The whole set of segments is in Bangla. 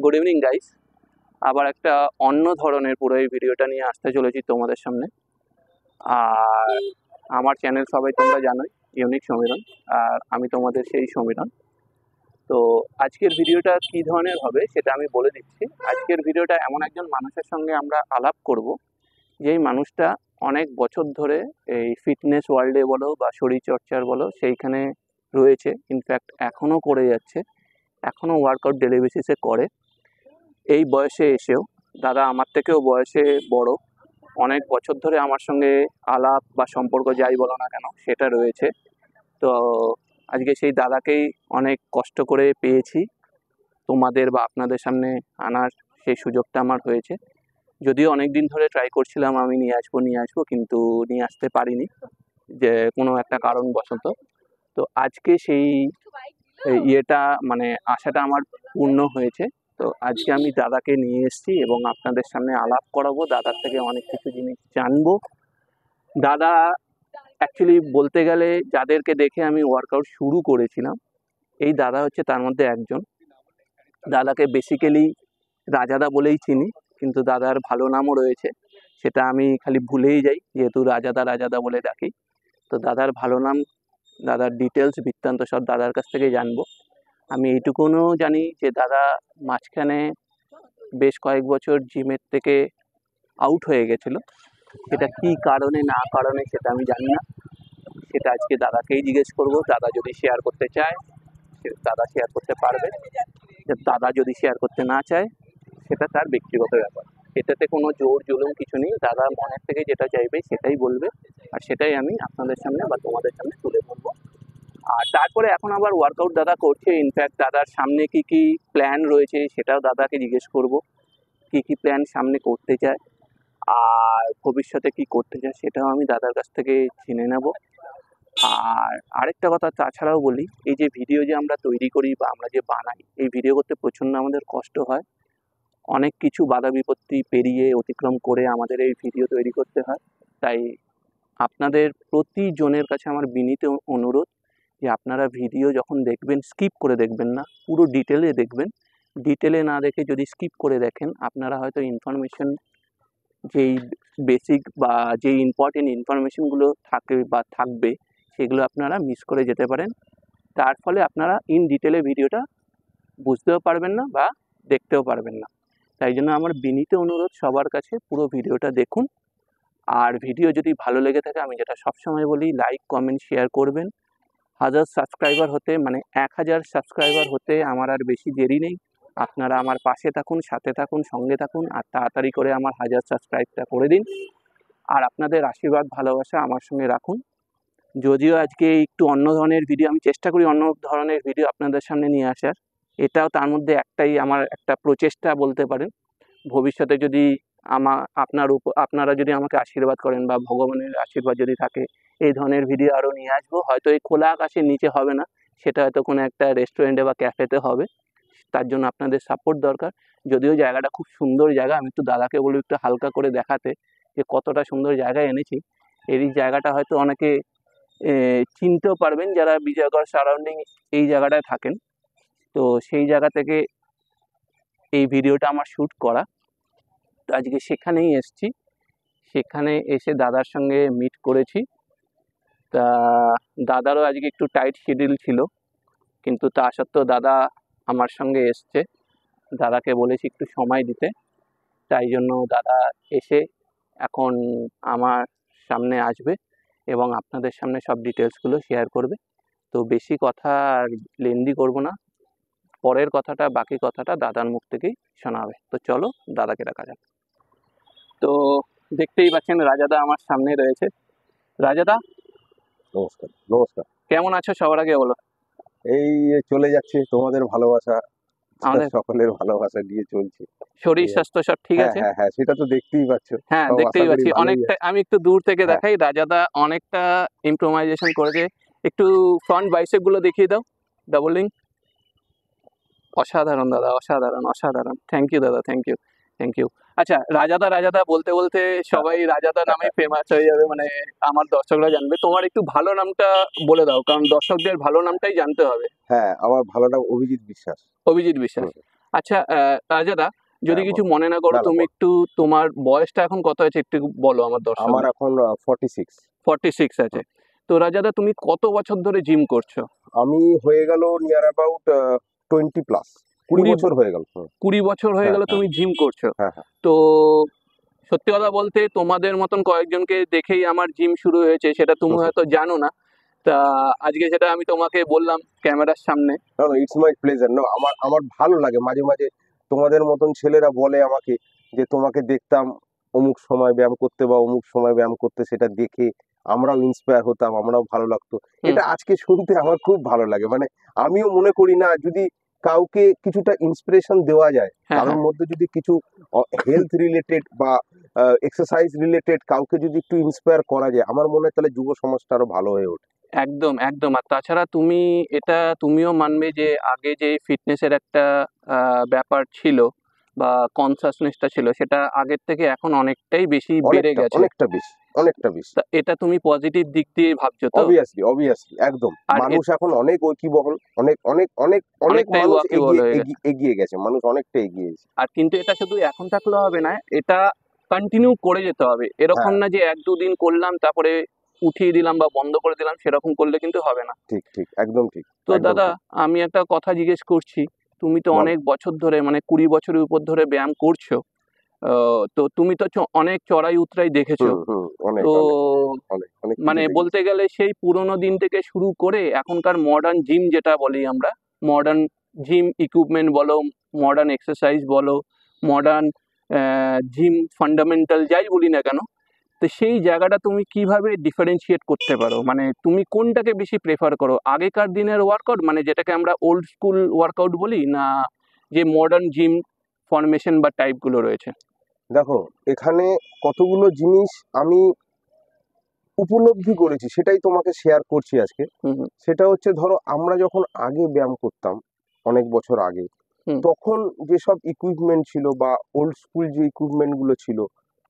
Good evening guys. আবার একটা অন্য ধরনের পুরো এই ভিডিওটা নিয়ে আসতে চলেছি তোমাদের সামনে। আর আমার চ্যানেল সবাই তোমরা জানোই, ইউনিক সমীরণ। আর আমি তোমাদের সেই সমীরণ। তো আজকের ভিডিওটা কী ধরনের হবে সেটা আমি বলে দিচ্ছি। আজকের ভিডিওটা এমন একজন মানুষের সঙ্গে আমরা আলাপ করব, যেই মানুষটা অনেক বছর ধরে এই ফিটনেস ওয়ার্ল্ডে বলো বা শরীরচর্চার বলো সেইখানে রয়েছে। ইনফ্যাক্ট এখনও করে যাচ্ছে, এখনও ওয়ার্কআউট ডেলি বেসিসে করে। এই বয়সে এসেও দাদা আমার থেকেও বয়সে বড়, অনেক বছর ধরে আমার সঙ্গে আলাপ বা সম্পর্ক যাই বলো না কেন সেটা রয়েছে। তো আজকে সেই দাদাকেই অনেক কষ্ট করে পেয়েছি, তোমাদের বা আপনাদের সামনে আনার সেই সুযোগটা আমার হয়েছে। যদিও অনেক দিন ধরে ট্রাই করছিলাম আমি নিয়ে আসবো, কিন্তু নিয়ে আসতে পারিনি, যে কোনো একটা কারণবশত। তো আজকে সেই ইয়েটা মানে আশাটা আমার পূর্ণ হয়েছে। তো আজকে আমি দাদাকে নিয়ে এসেছি এবং আপনাদের সামনে আলাপ করাবো, দাদার থেকে অনেক কিছু জিনিস জানবো। দাদা অ্যাকচুয়ালি বলতে গেলে যাদেরকে দেখে আমি ওয়ার্কআউট শুরু করেছিলাম, এই দাদা হচ্ছে তার মধ্যে একজন। দাদাকে বেসিক্যালি রাজাদা বলেই চিনি, কিন্তু দাদার ভালো নামও রয়েছে, সেটা আমি খালি ভুলেই যাই, যেহেতু রাজাদা বলে ডাকি। তো দাদার ভালো নাম, দাদার ডিটেলস বৃত্তান্ত সব দাদার কাছ থেকে জানবো। আমি এইটুকুনও জানি যে দাদা মাঝখানে বেশ কয়েক বছর জিমের থেকে আউট হয়ে গেছিলো। সেটা কি কারণে না কারণে সেটা আমি জানি না, সেটা আজকে দাদাকেই জিজ্ঞেস করব। দাদা যদি শেয়ার করতে চায় দাদা শেয়ার করতে পারবে, দাদা যদি শেয়ার করতে না চায় সেটা তার ব্যক্তিগত ব্যাপার। এটাতে কোনো জোর জুলুম কিছু নেই, দাদা মনের থেকে যেটা চাইবে সেটাই বলবে, আর সেটাই আমি আপনাদের সামনে বা তোমাদের সামনে তুলে ধরবো। আর তারপরে এখন আবার ওয়ার্কআউট দাদা করছে। ইনফ্যাক্ট দাদার সামনে কি কি প্ল্যান রয়েছে সেটাও দাদাকে জিজ্ঞেস করব, কি কি প্ল্যান সামনে করতে চায় আর ভবিষ্যতে কি করতে চায় সেটাও আমি দাদার কাছ থেকে জেনে নেব। আর আরেকটা কথা তাছাড়াও বলি, এই যে ভিডিও যে আমরা তৈরি করি বা আমরা যে বানাই, এই ভিডিও করতে প্রচণ্ড আমাদের কষ্ট হয়। অনেক কিছু বাধা বিপত্তি পেরিয়ে অতিক্রম করে আমাদের এই ভিডিও তৈরি করতে হয়। তাই আপনাদের প্রতিজনের কাছে আমার বিনীত অনুরোধ যে আপনারা ভিডিও যখন দেখবেন স্কিপ করে দেখবেন না, পুরো ডিটেলে দেখবেন। ডিটেলে না দেখে যদি স্কিপ করে দেখেন, আপনারা হয়তো ইনফরমেশন যেই বেসিক বা যেই ইম্পর্টেন্ট ইনফরমেশনগুলো থাকে বা থাকবে সেগুলো আপনারা মিস করে যেতে পারেন। তার ফলে আপনারা ইন ডিটেলে ভিডিওটা বুঝতেও পারবেন না বা দেখতেও পারবেন না। তাই জন্য আমার বিনীত অনুরোধ সবার কাছে, পুরো ভিডিওটা দেখুন। আর ভিডিও যদি ভালো লেগে থাকে, আমি যেটা সবসময় বলি, লাইক কমেন্ট শেয়ার করবেন। 1000 সাবস্ক্রাইবার হতে, মানে 1000 সাবস্ক্রাইবার হতে আমার আর বেশি দেরি নেই। আপনারা আমার পাশে থাকুন, সাথে থাকুন, সঙ্গে থাকুন, আর তাড়াতাড়ি করে আমার 1000 সাবস্ক্রাইবটা করে দিন। আর আপনাদের আশীর্বাদ ভালোবাসা আমার সঙ্গে রাখুন। যদিও আজকে একটু অন্য ধরনের ভিডিও, আমি চেষ্টা করি অন্য ধরনের ভিডিও আপনাদের সামনে নিয়ে আসার, এটাও তার মধ্যে একটাই আমার একটা প্রচেষ্টা বলতে পারেন। ভবিষ্যতে যদি আপনারা যদি আমাকে আশীর্বাদ করেন বা ভগবানের আশীর্বাদ যদি থাকে, এই ধরনের ভিডিও আরও নিয়ে আসবো। হয়তো এই খোলা আকাশের নিচে হবে না, সেটা হয়তো কোনো একটা রেস্টুরেন্টে বা ক্যাফেতে হবে। তার জন্য আপনাদের সাপোর্ট দরকার। যদিও জায়গাটা খুব সুন্দর জায়গা, আমি একটু দাদাকে বলি একটু হালকা করে দেখাতে যে কতটা সুন্দর জায়গায় এনেছি। এই জায়গাটা হয়তো অনেকে চিনতেও পারবেন যারা বিজয়গড় সারাউন্ডিং এই জায়গাটায় থাকেন। তো সেই জায়গা থেকে এই ভিডিওটা আমার শ্যুট করা। তো আজকে সেখানেই এসেছি, সেখানে এসে দাদার সঙ্গে মিট করেছি। তা দাদারও আজকে একটু টাইট শিডিউল ছিল, কিন্তু তা সত্ত্বেও দাদা আমার সঙ্গে এসছে। দাদাকে বলেছি একটু সময় দিতে, তাই জন্য দাদা এসে এখন আমার সামনে আসবে এবং আপনাদের সামনে সব ডিটেলসগুলো শেয়ার করবে। তো বেশি কথা আর লেন্দি করব না, পরের কথাটা বাকি কথাটা দাদার মুখ থেকেই শোনাবে। তো চলো দাদাকে ডাকা যাক। তো দেখতেই পাচ্ছেন রাজাদা আমার সামনে রয়েছে। রাজাদা নমস্কার। নমস্কার, কেমন আছো সবার আগে বলো? এই চলে যাচ্ছে, তোমাদের ভালোবাসা, আমাদের সকলের ভালোবাসা দিয়ে চলছে। শরীর স্বাস্থ্য সব ঠিক হ্যাঁ আছে? হ্যাঁ হ্যাঁ, সেটা তো দেখতেই পাচ্ছ। হ্যাঁ সব আশা দেখতেই করি পাচ্ছি। ভালোই অনেকটা আছে। আমি একটু দূর থেকে হ্যাঁ। দেখাই, রাজাদা অনেকটা ইমপ্রোভাইজেশন করেছে। একটু ফ্রন্ট বাইসেপ গুলো দেখিয়ে দাও, ডাবলিং। অসাধারণ দাদা, অসাধারণ অসাধারণ। থ্যাংক ইউ দাদা, থ্যাংক ইউ থ্যাংক ইউ। আচ্ছা, রাজাদা বলতে বলতে সবাই রাজাদা নামে ফেমাস হয়ে যাবে, মানে আমার দর্শকরা জানবে। তোমার একটু ভালো নামটা বলে দাও, কারণ দর্শকদের ভালো নামটাই জানতে হবে। হ্যাঁ, আমার ভালো নাম অভিজিৎ বিশ্বাস। অভিজিৎ বিশ্বাস। আচ্ছা রাজাদা, যদি হ্যাঁ, কিছু বলো। মনে না করো, না, না, তুমি বলো। একটু তোমার বয়সটা এখন কত আছে একটু বলো আমার দর্শক। আমার এখন 46। 46 আছে। তো রাজাদা, তুমি কত বছর ধরে জিম করছো? আমি হয়ে গেল নিয়ার অ্যাবাউট 20 প্লাস, 20 কুড়ি বছর হয়ে গেল। 20 বছর হয়ে হ্যাঁ, গেল হ্যাঁ, তুমি জিম করছো। হ্যাঁ, হ্যাঁ। তো সত্যি কথা বলতে তোমাদের মতন কয়েকজনকে দেখেই আমার জিম শুরু হয়েছে, সেটা তুমি হয়তো জানো না। তা আজকে সেটা আমি তোমাকে বললাম ক্যামেরার সামনে। না, না, ইটস মাই প্লেজার। না, আমার আমার ভালো লাগে মাঝে মাঝে তোমাদের মতন ছেলেরা বলে আমাকে যে তোমাকে দেখতাম অমুক সময় ব্যায়াম করতে বা অমুক সময় ব্যায়াম করতে, সেটা দেখে আমরাও ইন্সপায়ার হতাম, আমরাও ভালো লাগতো। হুম। এটা আজকে শুনতে আমার খুব ভালো লাগে। মানে আমিও মনে করি না, যদি কাউকে কিছুটা ইন্সপিরেশন দেওয়া যায়, হ্যাঁ, কারোর হ্যাঁ, মধ্যে যদি কিছু হেলথ রিলেটেড বা এক্সারসাইজ রিলেটেড কাউকে যদি একটু ইন্সপায়ার করা যায়, আমার মনে হয় তাহলে যুব সমাজটা আরো ভালো হয়ে ওঠে। একদম একদম। আর তাছাড়া তুমি এটা তুমিও মানবে যে আগে যে ফিটনেসের একটা ব্যাপার ছিল বা কনসাসনেসটা ছিল, সেটা আগের থেকে এখন অনেকটাই বেশি বেড়ে অনেকটা গেছে। অনেকটা বেশি, অনেকটা বেশি। তা এটা তুমি পজিটিভ দিক দিয়ে ভাবছো তো? অবভিয়াসলি, অবভিয়াসলি, একদম। আর মানুষ এখন অনেক ঐক্যবহল, অনেক অনেক অনেক অনেক অনেকটাই মানুষ ওয়াকিবল এগিয়ে হয়ে গেছে। এগিয়ে এগিয়ে গেছে, মানুষ অনেকটা এগিয়ে গেছে। আর কিন্তু এটা শুধু এখন থাকলে হবে না, এটা কন্টিনিউ করে যেতে হবে। এরকম হ্যাঁ, না যে এক দুদিন করলাম তারপরে উঠিয়ে দিলাম বা বন্ধ করে দিলাম, সেরকম করলে কিন্তু হবে না। ঠিক ঠিক, একদম ঠিক, তো একদম দাদা, ঠিক। আমি একটা কথা জিজ্ঞেস করছি। তুমি তো বলো। অনেক বছর ধরে, মানে 20 বছরের উপর ধরে ব্যায়াম করছো। তো তুমি তো অনেক চড়াই উতরাই দেখেছো। হুম, হুম, অনেক তো অনেক অনেক অনেক কিছু মানে দেখেছি। বলতে গেলে সেই পুরোনো দিন থেকে শুরু করে এখনকার মডার্ন জিম যেটা বলি আমরা, মডার্ন জিম ইকুইপমেন্ট বলো, মডার্ন এক্সারসাইজ বলো, মডার্ন জিম ফান্ডামেন্টাল যাই বলি না কেন, তো সেই জায়গাটা তুমি কিভাবে ডিফারেন্সিয়েট করতে পারো? মানে তুমি কোনটাকে বেশি প্রেফার করো, আগেকার দিনের ওয়ার্কআউট মানে যেটাকে আমরা ওল্ড স্কুল ওয়ার্কআউট বলি, না যে মডার্ন জিম ফরমেশন বা টাইপগুলো রয়েছে? দেখো, এখানে কতগুলো জিনিস আমি উপলব্ধি করেছি, সেটাই তোমাকে শেয়ার করছি আজকে। হুম, হুম, সেটা হচ্ছে, ধরো আমরা যখন আগে ব্যায়াম করতাম, অনেক বছর আগে, হুম, তখন যেসব ইকুইপমেন্ট ছিল বা ওল্ড স্কুল যে ইকুইপমেন্ট গুলো ছিল,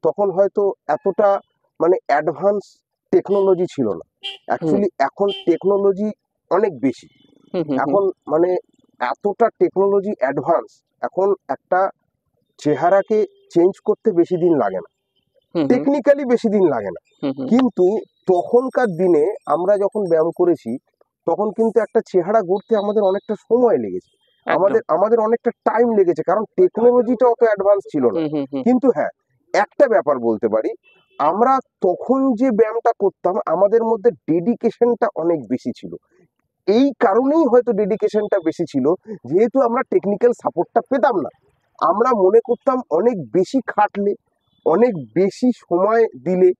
তখন হয়তো এতটা মানে অ্যাডভান্স টেকনোলজি ছিল না। হুম, অ্যাকচুয়ালি এখন টেকনোলজি অনেক বেশি। হুম, হুম, হুম, এখন মানে এতটা টেকনোলজি অ্যাডভান্স, এখন একটা চেহারাকে চেঞ্জ করতে বেশি দিন লাগে না, হুম, হুম, টেকনিক্যালি বেশি দিন লাগে না। হুম, হুম, কিন্তু তখনকার দিনে আমরা যখন ব্যায়াম করেছি, তখন কিন্তু একটা চেহারা গড়তে আমাদের অনেকটা সময় লেগেছে, একদম। আমাদের আমাদের অনেকটা টাইম লেগেছে, কারণ টেকনোলজিটা অত অ্যাডভান্স ছিল না। হুম, হুম, হুম, কিন্তু হ্যাঁ, একটা ব্যাপার বলতে পারি, আমরা তখন যে ব্যায়ামটা করতাম আমাদের মধ্যে ডেডিকেশনটা অনেক বেশি ছিল। এই কারণেই হয়তো ডেডিকেশনটা বেশি ছিল, যেহেতু আমরা টেকনিক্যাল সাপোর্টটা পেতাম না। আমরা মনে করতাম অনেক বেশি খাটলে, অনেক বেশি সময় দিলে,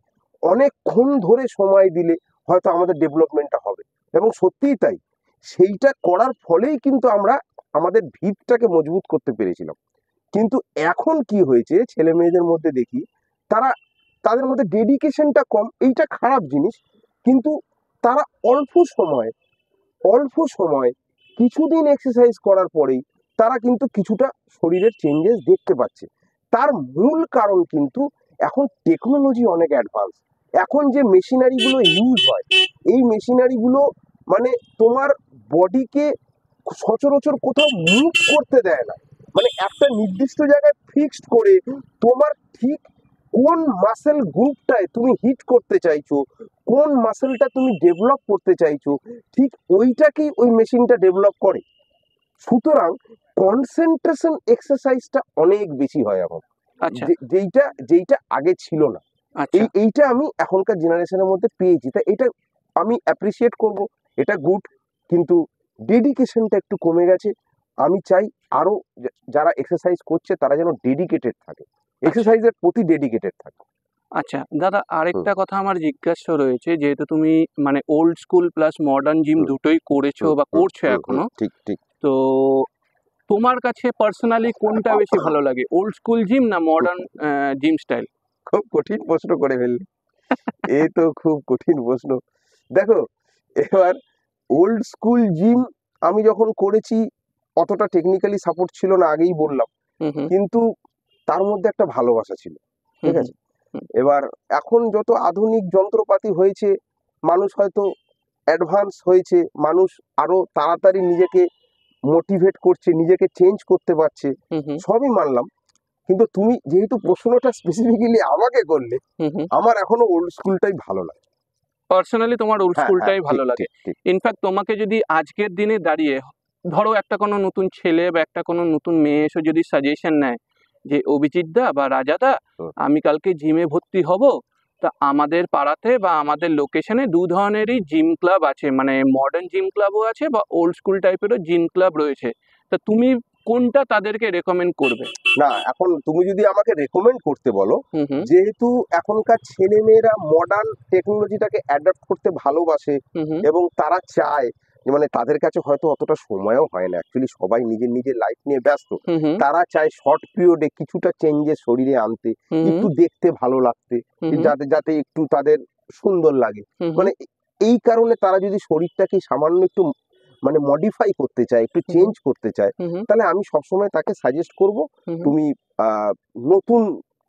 অনেকক্ষণ ধরে সময় দিলে হয়তো আমাদের ডেভেলপমেন্টটা হবে। এবং সত্যিই তাই, সেইটা করার ফলেই কিন্তু আমরা আমাদের ভিতটাকে মজবুত করতে পেরেছিলাম। কিন্তু এখন কি হয়েছে, ছেলে মেয়েদের মধ্যে দেখি তারা, তাদের মধ্যে ডেডিকেশনটা কম, এইটা খারাপ জিনিস। কিন্তু তারা অল্প সময়, অল্প সময় কিছুদিন এক্সারসাইজ করার পরেই তারা কিন্তু কিছুটা শরীরের চেঞ্জেস দেখতে পাচ্ছে। তার মূল কারণ কিন্তু এখন টেকনোলজি অনেক অ্যাডভান্স। এখন যে মেশিনারিগুলো ইউজ হয়, এই মেশিনারিগুলো মানে তোমার বডিকে সচরাচর কোথাও মুভ করতে দেয় না। মানে একটা নির্দিষ্ট জায়গায় ফিক্সড করে তোমার ঠিক কোন মাসেল গ্রুপটায় তুমি হিট করতে চাইছো, কোন মাসেলটা তুমি ডেভেলপ করতে চাইছো, ঠিক ওইটাকেই ওই মেশিনটা ডেভেলপ করে। সুতরাং কনসেন্ট্রেশন এক্সারসাইজটা অনেক বেশি হয় এখন, আচ্ছা, যেইটা যেইটা আগে ছিল না। আচ্ছা, এইটা আমি এখনকার জেনারেশনের মধ্যে পেয়েছি, তাই এটা আমি অ্যাপ্রিসিয়েট করব, এটা গুড। কিন্তু ডেডিকেশনটা একটু কমে গেছে। আমি চাই আরো যারা এক্সারসাইজ করছে তারা যেন ডেডিকেটেড থাকে, আচ্ছা, এক্সারসাইজের প্রতি ডেডিকেটেড থাকে। আচ্ছা দাদা, হুম, আরেকটা কথা আমার জিজ্ঞাসা রয়েছে। যেহেতু তুমি মানে old school plus modern gym hmm, দুটোই করেছো হুম, বা হুম, করছো হুম, হুম, এখনো, ঠিক ঠিক। তো তোমার কাছে পার্সোনালি কোনটা বেশি ভালো লাগে, ওল্ড স্কুল জিম না মডার্ন জিম স্টাইল? খুব কঠিন প্রশ্ন করে ফেললি, এ তো খুব কঠিন প্রশ্ন। দেখো, এবার ওল্ড স্কুল জিম আমি যখন করেছি, অতটা টেকনিক্যালি সাপোর্ট ছিল না, আগেই বললাম। হুম, হুম, কিন্তু তার মধ্যে একটা ভালোবাসা ছিল, হুম, ঠিক হুম, আছে? এবার এখন যত আধুনিক যন্ত্রপাতি হয়েছে, মানুষ হয়তো অ্যাডভান্স হয়েছে, মানুষ আরো তাড়াতাড়ি নিজেকে মোটিভেট করছে, নিজেকে চেঞ্জ করতে পারছে, হুম হুম সবই মানলাম। কিন্তু তুমি যেহেতু প্রশ্নটা স্পেসিফিক্যালি আমাকে করলে, হুম হুম আমার এখনো ওল্ড স্কুলটাই ভালো লাগে। পার্সোনালি তোমার ওল্ড হ্যাঁ, হ্যাঁ, স্কুলটাই ঠিক, ভালো লাগে। ঠিক, ঠিক। ইনফ্যাক্ট তোমাকে যদি আজকের দিনে দাঁড়িয়ে ধরো একটা কোনো নতুন ছেলে বা একটা কোনো নতুন মেয়ে এসে যদি সাজেশন নেয় যে অভিজিৎ দা বা রাজা দা, হুম, আমি কালকে জিমে ভর্তি হব, তা আমাদের পাড়াতে বা আমাদের লোকেশনে দু ধরনেরই জিম ক্লাব আছে, মানে মডার্ন জিম ক্লাবও আছে বা ওল্ড স্কুল টাইপেরও জিম ক্লাব রয়েছে, তা তুমি কোনটা তাদেরকে রেকমেন্ড করবে? না, এখন তুমি যদি আমাকে রেকমেন্ড করতে বলো, হুম হুম যেহেতু এখনকার ছেলেমেয়েরা মডার্ন টেকনোলজিটাকে অ্যাডাপ্ট করতে ভালোবাসে হুম হুম এবং তারা চায় যে, মানে তাদের কাছে হয়তো অতটা সময়ও হয় না, অ্যাকচুয়ালি সবাই নিজের নিজের লাইফ নিয়ে ব্যস্ত। হুম হুম তারা চায় শর্ট পিরিয়ডে কিছুটা চেঞ্জেস শরীরে আনতে, হুম একটু দেখতে ভালো লাগতে, হুম হুম যাতে যাতে একটু তাদের সুন্দর লাগে। হুম হুম মানে এই কারণে তারা যদি শরীরটাকে সামান্য একটু মানে মডিফাই করতে চায়, একটু হুম চেঞ্জ করতে চায়, হুম হুম তাহলে আমি সবসময় তাকে সাজেস্ট করব হুম হুম তুমি নতুন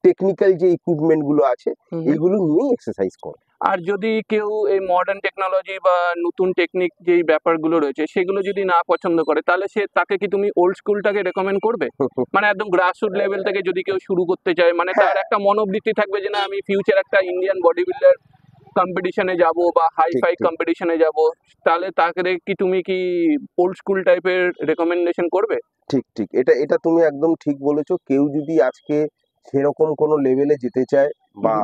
টেকনিক্যাল যে ইকুইপমেন্ট গুলো আছে হুম হুম। এইগুলো নিয়েই এক্সারসাইজ করো। আর যদি কেউ এই মডার্ন টেকনোলজি বা নতুন টেকনিক যেই ব্যাপারগুলো রয়েছে সেগুলো যদি না পছন্দ করে, তাহলে তাকে কি তুমি ওল্ড স্কুলটাকে রেকমেন্ড করবে? মানে একদম গ্রাসরুট লেভেল থেকে যদি কেউ শুরু করতে চায়, মানে তার হ্যাঁ, একটা মনোবৃত্তি থাকবে যে না আমি ফিউচার একটা ইন্ডিয়ান বডি বিল্ডার কম্পিটিশনে যাব বা হাই ঠিক, ফাই ঠিক, কম্পিটিশনে যাব, তাহলে তাকে কি তুমি কি ওল্ড স্কুল টাইপের রেকমেন্ডেশন করবে? ঠিক, ঠিক। এটা এটা তুমি একদম ঠিক বলেছো। কেউ যদি আজকে সেরকম কোনো লেভেলে যেতে চায়, হুম বা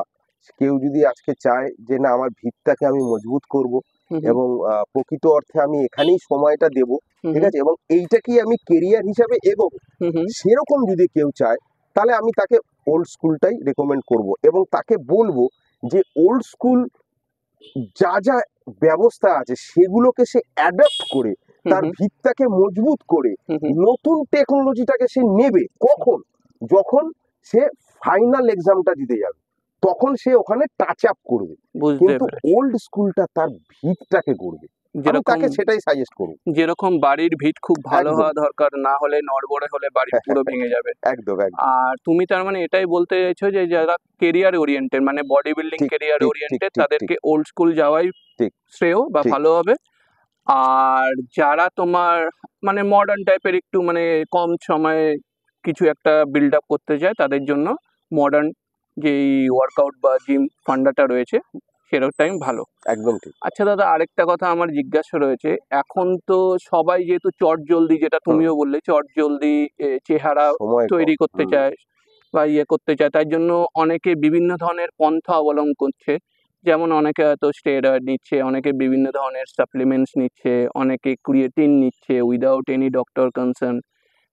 কেউ যদি আজকে চায় যে না আমার ভিতটাকে আমি মজবুত করব হুম এবং প্রকৃত অর্থে আমি এখানেই সময়টা দেব, হুম ঠিক হুম আছে? এবং এইটাকেই আমি কেরিয়ার হিসাবে এগোবো। হুম হুম সেরকম যদি কেউ চায়, তাহলে আমি তাকে ওল্ড স্কুলটাই রেকমেন্ড করব এবং তাকে বলবো যে ওল্ড স্কুল যা যা ব্যবস্থা আছে সেগুলোকে সে অ্যাডাপ্ট করে হুম তার হুম ভিতটাকে মজবুত করে হুম হুম নতুন টেকনোলজিটাকে সে নেবে কখন, যখন সে ফাইনাল এক্সামটা দিতে যাবে, তখন সে ওখানে টাচ আপ করবে। বুঝতে কিন্তু পেরেছি। ওল্ড স্কুলটা তার ভিতটাকে করবে। আমি যেরকম তাকে সেটাই সাজেস্ট করব। যেরকম বাড়ির ভিত খুব ভালো একদম। হওয়া দরকার, না হলে নড়বড়ে হলে বাড়ি পুরো ভেঙে যাবে। একদম, একদম। আর তুমি তার মানে এটাই বলতে চাইছো যে যারা কেরিয়ার ওরিয়েন্টেড, মানে বডি বিল্ডিং ঠিক, কেরিয়ার ঠিক, ঠিক, ওরিয়েন্টেড, ঠিক, ঠিক, তাদেরকে ওল্ড স্কুল যাওয়াই ঠিক, শ্রেয় বা ঠিক, ভালো হবে। আর যারা তোমার মানে মডার্ন টাইপের একটু মানে কম সময়ে কিছু একটা বিল্ড আপ করতে চায়, তাদের জন্য মডার্ন যেই ওয়ার্কআউট বা জিম ফান্ডাটা রয়েছে সেরকম ভালো। একদম ঠিক। আচ্ছা দাদা, আরেকটা কথা আমার জিজ্ঞাসা রয়েছে। এখন তো সবাই যেহেতু চটজলদি, যেটা হুম, তুমিও বললে, চটজলদি চেহারা সময় কম। তৈরি করতে হুম, চায় বা ইয়ে করতে চায়, তাই জন্য অনেকে বিভিন্ন ধরনের পন্থা অবলম্বন করছে। যেমন অনেকে হয়তো স্টেরয়েড নিচ্ছে, অনেকে বিভিন্ন ধরনের সাপ্লিমেন্টস নিচ্ছে, অনেকে ক্রিয়েটিন নিচ্ছে উইদাউট এনি ডক্টর কনসার্ন।